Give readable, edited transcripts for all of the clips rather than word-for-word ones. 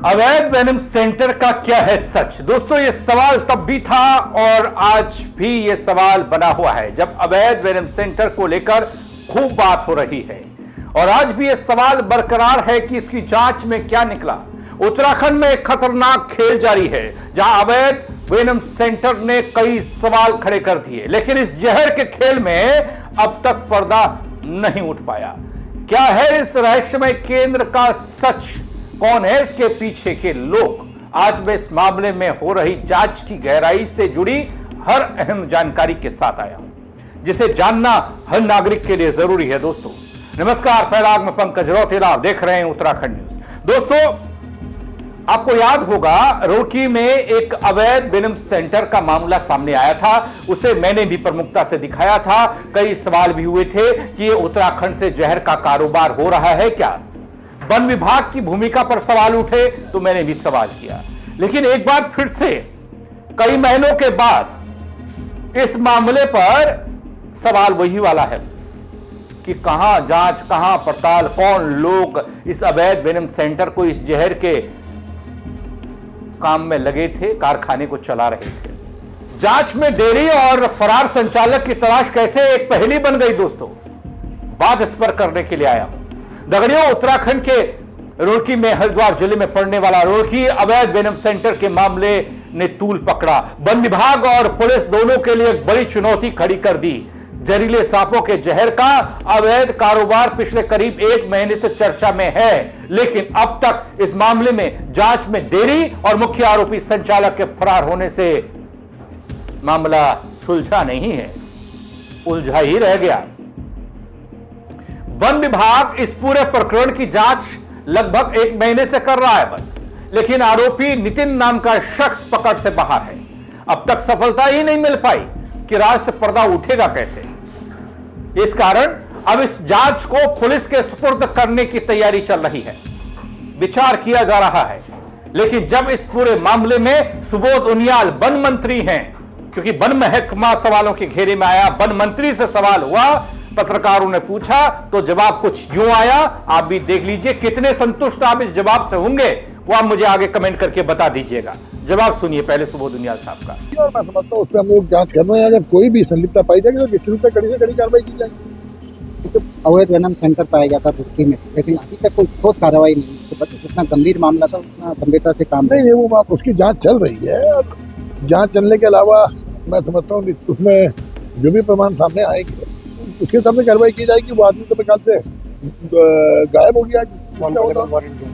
अवैध venom centre का क्या है सच? दोस्तों, यह सवाल तब भी था और आज भी यह सवाल बना हुआ है जब अवैध वेनम सेंटर को लेकर खूब बात हो रही है। और आज भी यह सवाल बरकरार है कि इसकी जांच में क्या निकला। उत्तराखंड में एक खतरनाक खेल जारी है जहां अवैध वेनम सेंटर ने कई सवाल खड़े कर दिए, लेकिन इस जहर के खेल में अब तक पर्दा नहीं उठ पाया। क्या है इस रहस्यमय केंद्र का सच? कौन है इसके पीछे के लोग? आज मैं इस मामले में हो रही जांच की गहराई से जुड़ी हर अहम जानकारी के साथ आया हूं, जिसे जानना हर नागरिक के लिए जरूरी है। दोस्तों नमस्कार, प्रयाग में पंकज रौतेला, आप देख रहे हैं उत्तराखंड न्यूज। दोस्तों, आपको याद होगा रुड़की में एक अवैध वेनम सेंटर का मामला सामने आया था। उसे मैंने भी प्रमुखता से दिखाया था। कई सवाल भी हुए थे कि ये उत्तराखंड से जहर का कारोबार हो रहा है क्या। वन विभाग की भूमिका पर सवाल उठे तो मैंने भी सवाल किया, लेकिन एक बार फिर से कई महीनों के बाद इस मामले पर सवाल वही वाला है कि कहां जांच, कहां पड़ताल, कौन लोग इस अवैध वेनम सेंटर को, इस जहर के काम में लगे थे, कारखाने को चला रहे थे। जांच में देरी और फरार संचालक की तलाश कैसे एक पहेली बन गई। दोस्तों, बात इस पर करने के लिए आया हूं। दगड़ियों, उत्तराखंड के रुड़की में, हरिद्वार जिले में पड़ने वाला रुड़की अवैध वेनम सेंटर के मामले ने तूल पकड़ा। वन विभाग और पुलिस दोनों के लिए एक बड़ी चुनौती खड़ी कर दी। जहरीले सांपों के जहर का अवैध कारोबार पिछले करीब एक महीने से चर्चा में है, लेकिन अब तक इस मामले में जांच में देरी और मुख्य आरोपी संचालक के फरार होने से मामला सुलझा नहीं है, उलझा ही रह गया। वन विभाग इस पूरे प्रकरण की जांच लगभग एक महीने से कर रहा है बंद, लेकिन आरोपी नितिन नाम का शख्स पकड़ से बाहर है। अब तक सफलता ही नहीं मिल पाई कि राज से पर्दा उठेगा कैसे। इस कारण अब इस जांच को पुलिस के सुपुर्द करने की तैयारी चल रही है, विचार किया जा रहा है। लेकिन जब इस पूरे मामले में सुबोध उनियाल वन मंत्री हैं, क्योंकि वन महकमा सवालों के घेरे में आया, वन मंत्री से सवाल हुआ, पत्रकारों ने पूछा तो जवाब कुछ यूं आया। आप भी देख लीजिए, कितने संतुष्ट आप इस जवाब से होंगे वो आप मुझे आगे कमेंट करके बता दीजिएगा। जवाब सुनिए पहले सुबोध उनियाल साहब का। और मैं समझता हूँ उस पर हम लोग जांच कर रहे हैं। अगर कोई भी संलिप्तता पाई जाएगी तो निश्चित रूप से कड़ी से कड़ी कार्रवाई की जाएगी। तो अवैध वेनम सेंटर पाया गया था रुड़की में, लेकिन अभी तक कोई ठोस कार्रवाई नहीं। उसके बाद जितना गंभीर मामला था उतना गंभीरता से काम नहीं, वो बात उसकी जांच चल रही है। और जांच चलने के अलावा मैं समझता हूँ उसमें जो भी प्रमाण सामने आएंगे उसके सामने कार्रवाई की जाएगी। वो आदमी तो मेरे ख्याल से गायब हो गया,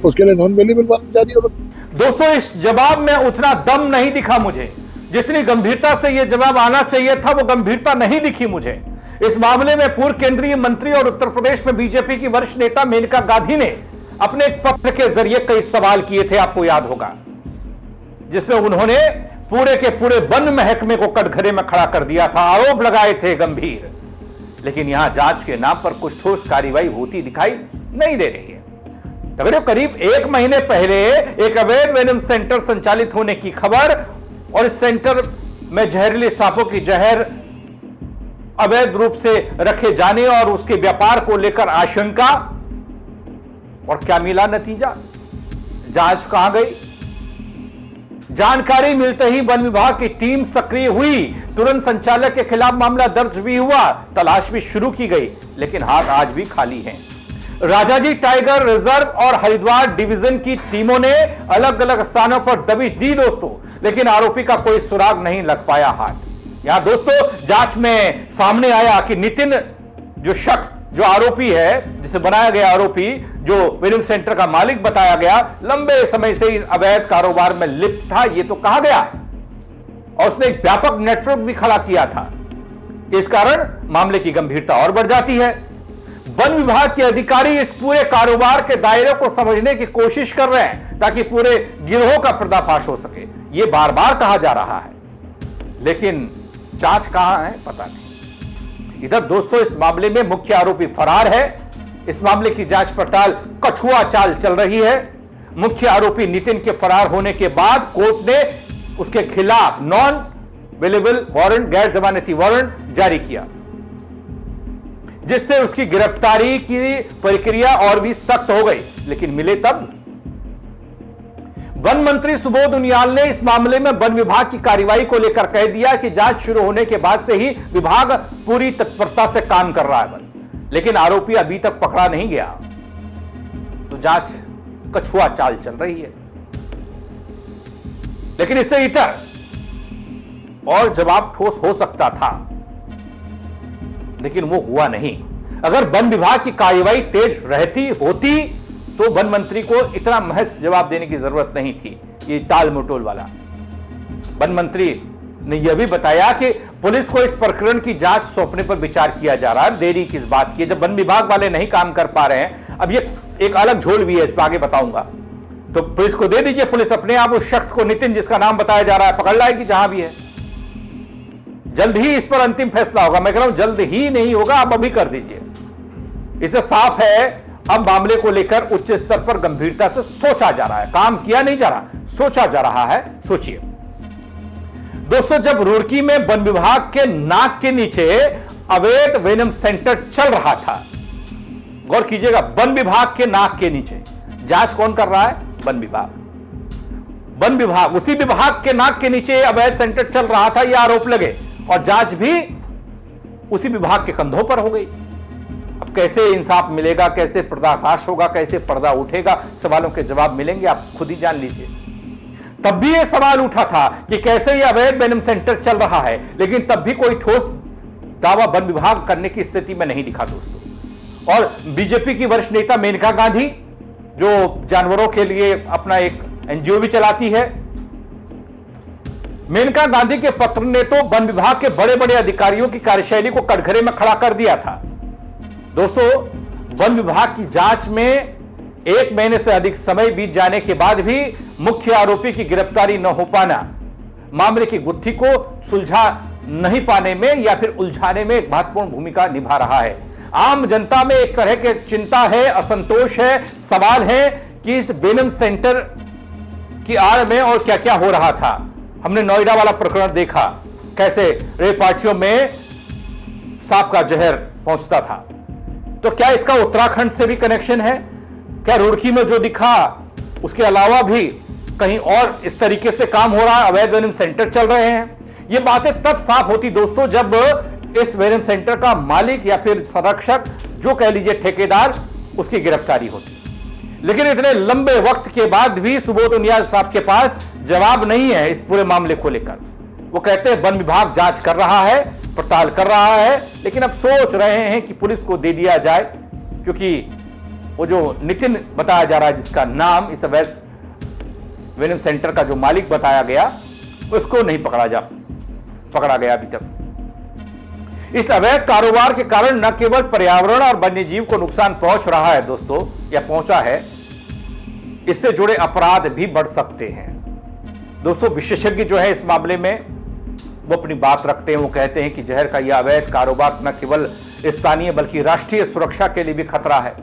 उसके लिए नॉन अवेलेबल वारंट जारी होगा। दोस्तों, इस जवाब में उतना दम नहीं दिखा मुझे, जितनी गंभीरता से यह जवाब आना चाहिए था वो गंभीरता नहीं दिखी मुझे। इस मामले में पूर्व केंद्रीय मंत्री और उत्तर प्रदेश में बीजेपी की वरिष्ठ नेता मेनका गांधी ने अपने एक पत्र के जरिए कई सवाल किए थे, आपको याद होगा, जिसमें उन्होंने पूरे के पूरे वन महकमे को कटघरे में खड़ा कर दिया था, आरोप लगाए थे गंभीर। लेकिन यहां जांच के नाम पर कुछ ठोस कार्रवाई होती दिखाई नहीं दे रही है। करीब एक महीने पहले एक अवैध वेनम सेंटर संचालित होने की खबर और इस सेंटर में जहरीले सांपों की जहर अवैध रूप से रखे जाने और उसके व्यापार को लेकर आशंका, और क्या मिला नतीजा? जांच कहां गई? जानकारी मिलते ही वन विभाग की टीम सक्रिय हुई, तुरंत संचालक के खिलाफ मामला दर्ज भी हुआ, तलाश भी शुरू की गई, लेकिन हाथ आज भी खाली हैं। राजाजी टाइगर रिजर्व और हरिद्वार डिवीजन की टीमों ने अलग अलग स्थानों पर दबिश दी दोस्तों, लेकिन आरोपी का कोई सुराग नहीं लग पाया हाथ। यहां दोस्तों जांच में सामने आया कि नितिन जो शख्स, जो आरोपी है, जिसे बनाया गया आरोपी, जो वेनम सेंटर का मालिक बताया गया, लंबे समय से इस अवैध कारोबार में लिप्त था, यह तो कहा गया, और उसने एक व्यापक नेटवर्क भी खड़ा किया था। इस कारण मामले की गंभीरता और बढ़ जाती है। वन विभाग के अधिकारी इस पूरे कारोबार के दायरे को समझने की कोशिश कर रहे हैं ताकि पूरे गिरोह का पर्दाफाश हो सके। यह बार बार कहा जा रहा है, लेकिन जांच कहां है पता नहीं। इधर दोस्तों इस मामले में मुख्य आरोपी फरार है। इस मामले की जांच पड़ताल कछुआ चाल चल रही है। मुख्य आरोपी नितिन के फरार होने के बाद कोर्ट ने उसके खिलाफ नॉन अवेलेबल वारंट, गैर जमानती वारंट जारी किया, जिससे उसकी गिरफ्तारी की प्रक्रिया और भी सख्त हो गई। लेकिन मिले तब वन मंत्री सुबोध उनियाल ने इस मामले में वन विभाग की कार्रवाई को लेकर कह दिया कि जांच शुरू होने के बाद से ही विभाग पूरी तत्परता से काम कर रहा है, लेकिन आरोपी अभी तक पकड़ा नहीं गया, तो जांच कछुआ चाल चल रही है। लेकिन इससे इतर और जवाब ठोस हो सकता था, लेकिन वो हुआ नहीं। अगर वन विभाग की कार्रवाई तेज रहती होती तो वन मंत्री को इतना महज जवाब देने की जरूरत नहीं थी, ये टाल मटोल वाला। वन मंत्री ने यह भी बताया कि पुलिस को इस प्रकरण की जांच सौंपने पर विचार किया जा रहा है। देरी किस बात की है, जब वन विभाग वाले नहीं काम कर पा रहे हैं। अब ये एक अलग झोल भी है, इस पर आगे बताऊंगा। तो पुलिस को दे दीजिए, पुलिस अपने आप उस शख्स को, नितिन जिसका नाम बताया जा रहा है, पकड़ लाएगी जहां भी है। जल्द ही इस पर अंतिम फैसला होगा। मैं कह रहा हूं जल्द ही नहीं होगा, आप अभी कर दीजिए। इससे साफ है अब मामले को लेकर उच्च स्तर पर गंभीरता से सोचा जा रहा है, काम किया नहीं जा रहा, सोचा जा रहा है। सोचिए दोस्तों, जब रुड़की में वन विभाग के नाक के नीचे अवैध वेनम सेंटर चल रहा था, गौर कीजिएगा, वन विभाग के नाक के नीचे जांच कौन कर रहा है? वन विभाग। वन विभाग, उसी विभाग के नाक के नीचे अवैध सेंटर चल रहा था, यह आरोप लगे, और जांच भी उसी विभाग के कंधों पर हो गई। अब कैसे इंसाफ मिलेगा, कैसे पर्दाफाश होगा, कैसे पर्दा उठेगा, सवालों के जवाब मिलेंगे, आप खुद ही जान लीजिए। तब भी यह सवाल उठा था कि कैसे यह अवैध वेनम सेंटर चल रहा है, लेकिन तब भी कोई ठोस दावा वन विभाग करने की स्थिति में नहीं दिखा दोस्तों। और बीजेपी की वरिष्ठ नेता मेनका गांधी, जो जानवरों के लिए अपना एक एनजीओ भी चलाती है, मेनका गांधी के पत्र ने तो वन विभाग के बड़े बड़े अधिकारियों की कार्यशैली को कटघरे में खड़ा कर दिया था। दोस्तों, वन विभाग की जांच में 1 महीने से अधिक समय बीत जाने के बाद भी मुख्य आरोपी की गिरफ्तारी न हो पाना मामले की गुत्थी को सुलझा नहीं पाने में या फिर उलझाने में एक महत्वपूर्ण भूमिका निभा रहा है। आम जनता में एक तरह की चिंता है, असंतोष है, सवाल है कि इस वेनम सेंटर की आड़ में और क्या क्या हो रहा था। हमने नोएडा वाला प्रकरण देखा, कैसे रेप पार्टियों में सांप का जहर पहुंचता था। तो क्या इसका उत्तराखंड से भी कनेक्शन है? क्या रुड़की में जो दिखा उसके अलावा भी कहीं और इस तरीके से काम हो रहा है, अवैध वेनम सेंटर चल रहे हैं? ये बातें तब साफ होती दोस्तों जब इस वेनम सेंटर का मालिक या फिर संरक्षक, जो कह लीजिए ठेकेदार, उसकी गिरफ्तारी होती। लेकिन इतने लंबे वक्त के बाद भी सुबोध उनियाल साहब के पास जवाब नहीं है इस पूरे मामले को लेकर। वो कहते हैं वन विभाग जांच कर रहा है, पड़ताल कर रहा है, लेकिन अब सोच रहे हैं कि पुलिस को दे दिया जाए, क्योंकि वो जो नितिन बताया जा रहा है, जिसका नाम इस अवैध वेनम सेंटर का जो मालिक बताया गया, उसको नहीं पकड़ा गया अभी तक। इस अवैध कारोबार के कारण न केवल पर्यावरण और वन्यजीव को नुकसान पहुंच रहा है दोस्तों, या पहुंचा है, इससे जुड़े अपराध भी बढ़ सकते हैं। दोस्तों, विशेषज्ञ जो है इस मामले में वो अपनी बात रखते हैं। वो कहते हैं कि जहर का यह अवैध कारोबार न केवल स्थानीय बल्कि राष्ट्रीय सुरक्षा के लिए भी खतरा है।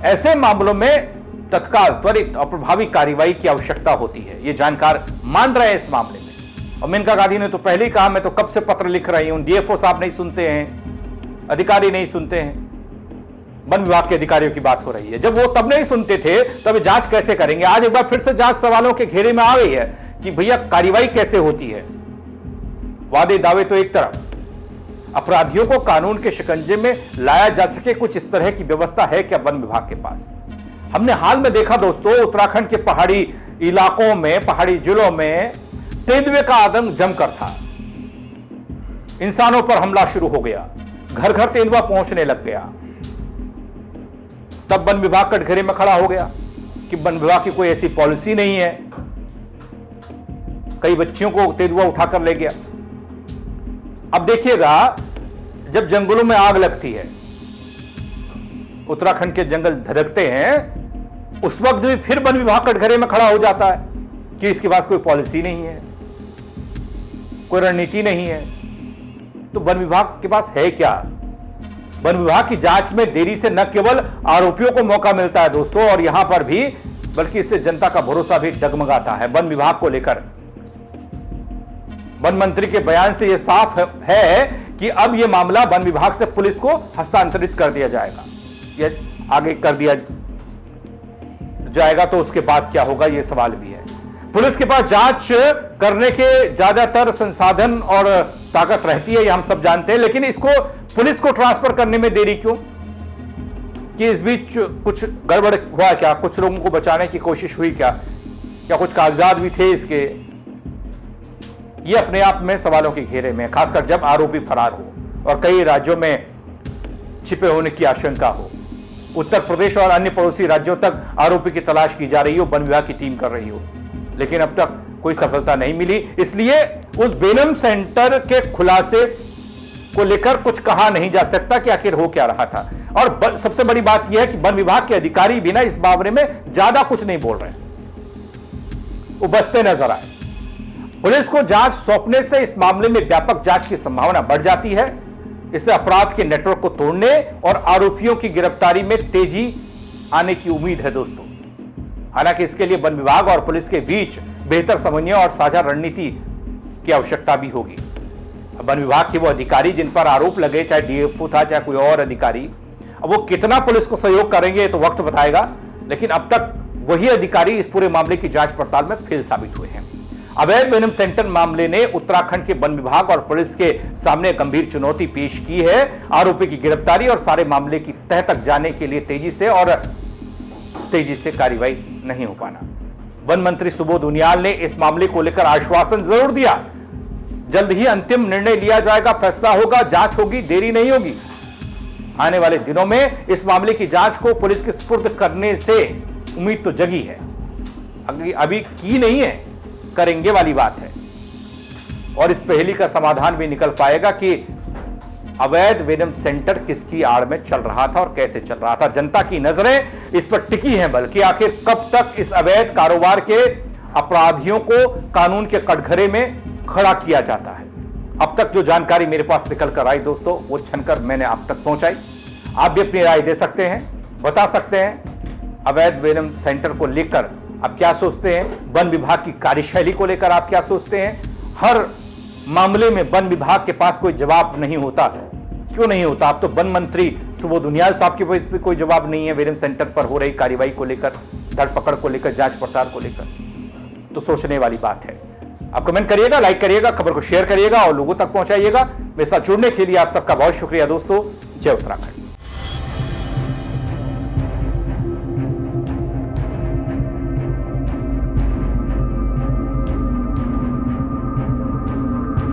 ऐसे मामलों में तत्काल, त्वरित और प्रभावी कार्रवाई की आवश्यकता होती है, ये जानकार मान रहे हैं इस मामले में। और मेनका गांधी ने तो पहले ही कहा, मैं तो कब से पत्र लिख रही हूं, डीएफओ साहब नहीं सुनते हैं, अधिकारी नहीं सुनते हैं। वन विभाग के अधिकारियों की बात हो रही है। जब वो तब नहीं सुनते थे, तब जांच कैसे करेंगे? आज एक बार फिर से जांच सवालों के घेरे में आ गई है कि भैया कार्रवाई कैसे होती है। वादे दावे तो एक तरफ, अपराधियों को कानून के शिकंजे में लाया जा सके, कुछ इस तरह की व्यवस्था है क्या वन विभाग के पास? हमने हाल में देखा दोस्तों, उत्तराखंड के पहाड़ी इलाकों में, पहाड़ी जिलों में तेंदुए का आतंक जमकर था। इंसानों पर हमला शुरू हो गया, घर घर तेंदुआ पहुंचने लग गया। तब वन विभाग कटघरे में खड़ा हो गया कि वन विभाग की कोई ऐसी पॉलिसी नहीं है। कई बच्चियों को तेंदुआ उठाकर ले गया। अब देखिएगा, जब जंगलों में आग लगती है, उत्तराखंड के जंगल धधकते हैं, उस वक्त भी फिर वन विभाग कटघरे में खड़ा हो जाता है कि इसके पास कोई पॉलिसी नहीं है, कोई रणनीति नहीं है। तो वन विभाग के पास है क्या? वन विभाग की जांच में देरी से न केवल आरोपियों को मौका मिलता है दोस्तों, और यहां पर भी, बल्कि इससे जनता का भरोसा भी डगमगाता है वन विभाग को लेकर। वन मंत्री के बयान से यह साफ है कि अब यह मामला वन विभाग से पुलिस को हस्तांतरित कर दिया जाएगा, यह आगे कर दिया जाएगा तो उसके बाद क्या होगा, यह सवाल भी है। पुलिस के पास जांच करने के ज्यादातर संसाधन और ताकत रहती है, यह हम सब जानते हैं, लेकिन इसको पुलिस को ट्रांसफर करने में देरी क्यों? कि इस बीच कुछ गड़बड़ हुआ क्या? कुछ लोगों को बचाने की कोशिश हुई क्या? क्या कुछ कागजात भी थे इसके? ये अपने आप में सवालों के घेरे में, खासकर जब आरोपी फरार हो और कई राज्यों में छिपे होने की आशंका हो। उत्तर प्रदेश और अन्य पड़ोसी राज्यों तक आरोपी की तलाश की जा रही हो, वन विभाग की टीम कर रही हो, लेकिन अब तक कोई सफलता नहीं मिली। इसलिए उस वेनम सेंटर के खुलासे को लेकर कुछ कहा नहीं जा सकता कि आखिर हो क्या रहा था। और सबसे बड़ी बात यह है कि वन विभाग के अधिकारी भी ना इस मामले में ज्यादा कुछ नहीं बोल रहे, वो बसते नजर आए। पुलिस को जांच सौंपने से इस मामले में व्यापक जांच की संभावना बढ़ जाती है। इससे अपराध के नेटवर्क को तोड़ने और आरोपियों की गिरफ्तारी में तेजी आने की उम्मीद है दोस्तों। हालांकि इसके लिए वन विभाग और पुलिस के बीच बेहतर समन्वय और साझा रणनीति की आवश्यकता भी होगी। वन विभाग के वो अधिकारी जिन पर आरोप लगे, चाहे डीएफओ था चाहे कोई और अधिकारी, अब वो कितना पुलिस को सहयोग करेंगे तो वक्त बताएगा, लेकिन अब तक वही अधिकारी इस पूरे मामले की जांच पड़ताल में फेल साबित हुए हैं। अवैध वेनम सेंटर मामले ने उत्तराखंड के वन विभाग और पुलिस के सामने गंभीर चुनौती पेश की है। आरोपी की गिरफ्तारी और सारे मामले की तह तक जाने के लिए तेजी से कार्रवाई नहीं हो पाना। वन मंत्री सुबोध उनियाल ने इस मामले को लेकर आश्वासन जरूर दिया, जल्द ही अंतिम निर्णय लिया जाएगा, फैसला होगा, जांच होगी, देरी नहीं होगी। आने वाले दिनों में इस मामले की जांच को पुलिस के सुपुर्द करने से उम्मीद तो जगी है, अभी की नहीं है, करेंगे वाली बात है। और इस पहेली का समाधान भी निकल पाएगा कि अवैध वेनम सेंटर किसकी आड़ में चल रहा था और कैसे चल रहा था। जनता की नजरें इस पर टिकी हैं, बल्कि आखिर कब तक इस अवैध कारोबार के अपराधियों को कानून के कटघरे में खड़ा किया जाता है। अब तक जो जानकारी मेरे पास निकल कर आई दोस्तों, वो छनकर मैंने आप तक पहुंचाई। आप भी अपनी राय दे सकते हैं, बता सकते हैं अवैध वेनम सेंटर को लेकर आप क्या सोचते हैं, वन विभाग की कार्यशैली को लेकर आप क्या सोचते हैं। हर मामले में वन विभाग के पास कोई जवाब नहीं होता, क्यों नहीं होता? अब तो वन मंत्री सुबोध उनियाल साहब के पास भी कोई जवाब नहीं है वेनम सेंटर पर हो रही कार्रवाई को लेकर, धरपकड़ को लेकर, जांच पड़ताल को लेकर। तो सोचने वाली बात है। आप कमेंट करिएगा, लाइक करिएगा, खबर को शेयर करिएगा और लोगों तक पहुंचाइएगा। मेरे साथ जुड़ने के लिए आप सबका बहुत शुक्रिया दोस्तों। जय उत्तराखंड।